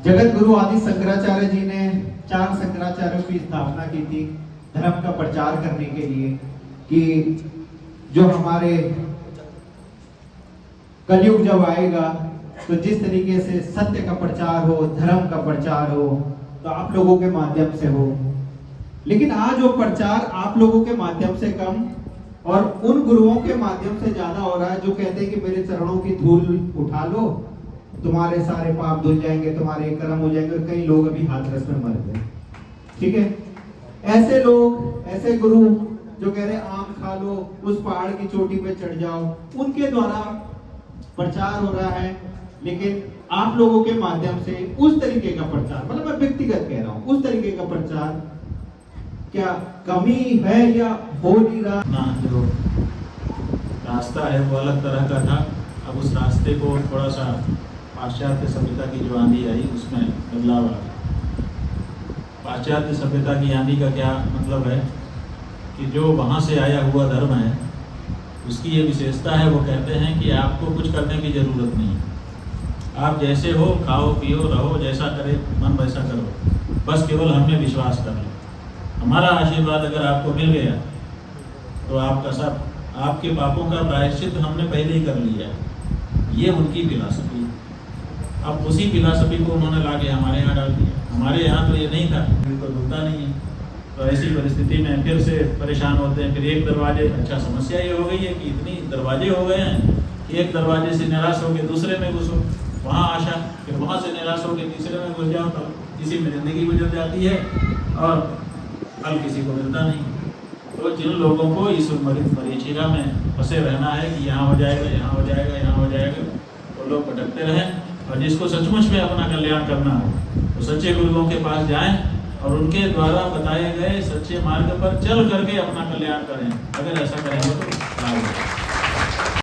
जगत गुरु आदि शंकराचार्य जी ने 4 शंकराचार्यों की स्थापना की थी धर्म का प्रचार करने के लिए, कि जो हमारे कलयुग जब आएगा तो जिस तरीके से सत्य का प्रचार हो, धर्म का प्रचार हो, तो आप लोगों के माध्यम से हो। लेकिन आज वो प्रचार आप लोगों के माध्यम से कम और उन गुरुओं के माध्यम से ज्यादा हो रहा है जो कहते हैं कि मेरे चरणों की धूल उठा लो, तुम्हारे सारे पाप धुल जाएंगे, तुम्हारे कर्म हो जाएंगे। और कई लोग अभी हाथरस में मर गए। ठीक है, ऐसे लोग, ऐसे गुरु जो कह रहे आम खा लो, उस पहाड़ की चोटी पे चढ़ जाओ, उनके द्वारा प्रचार हो रहा है। लेकिन आप लोगों के माध्यम से उस तरीके का प्रचार, मतलब मैं व्यक्तिगत कह रहा हूं, उस तरीके का प्रचार क्या कमी है या हो नहीं रहा? ना, जो रास्ता है वो अलग तरह का था। अब उस रास्ते को थोड़ा सा पाश्चात्य सभ्यता की जो आंधी आई उसमें बदलाव आ गया। पाश्चात्य सभ्यता की आंधी का क्या मतलब है कि जो वहाँ से आया हुआ धर्म है उसकी ये विशेषता है, वो कहते हैं कि आपको कुछ करने की ज़रूरत नहीं है, आप जैसे हो खाओ पियो रहो, जैसा करे मन वैसा करो, बस केवल हमें विश्वास कर लो। हमारा आशीर्वाद अगर आपको मिल गया तो आपका सब, आपके पापों का प्रायश्चित हमने पहले ही कर लिया है। ये उनकी फिलॉसफी। अब उसी फिलॉसफी को उन्होंने लाके हमारे यहाँ डाल दिया। हमारे यहाँ तो ये नहीं था, तो दुखता नहीं है। तो ऐसी परिस्थिति में फिर से परेशान होते हैं। फिर एक दरवाजे, अच्छा समस्या ये हो गई है कि इतनी दरवाजे हो गए हैं कि एक दरवाजे से निराश होकर दूसरे में घुसो, वहाँ आशा, फिर वहाँ से निराश होकर तीसरे में घुस जाओ, तो किसी में ज़िंदगी गुजर जाती है और फल किसी को मिलता नहीं। तो जिन लोगों को इस मरीचिका में फंसे रहना है कि यहाँ हो जाएगा, यहाँ हो जाएगा, यहाँ हो जाएगा, तो लोग भटकते रहें। और जिसको सचमुच में अपना कल्याण करना हो तो सच्चे गुरुओं के पास जाएं और उनके द्वारा बताए गए सच्चे मार्ग पर चल करके अपना कल्याण करें। अगर ऐसा करेंगे तो लाभ होगा।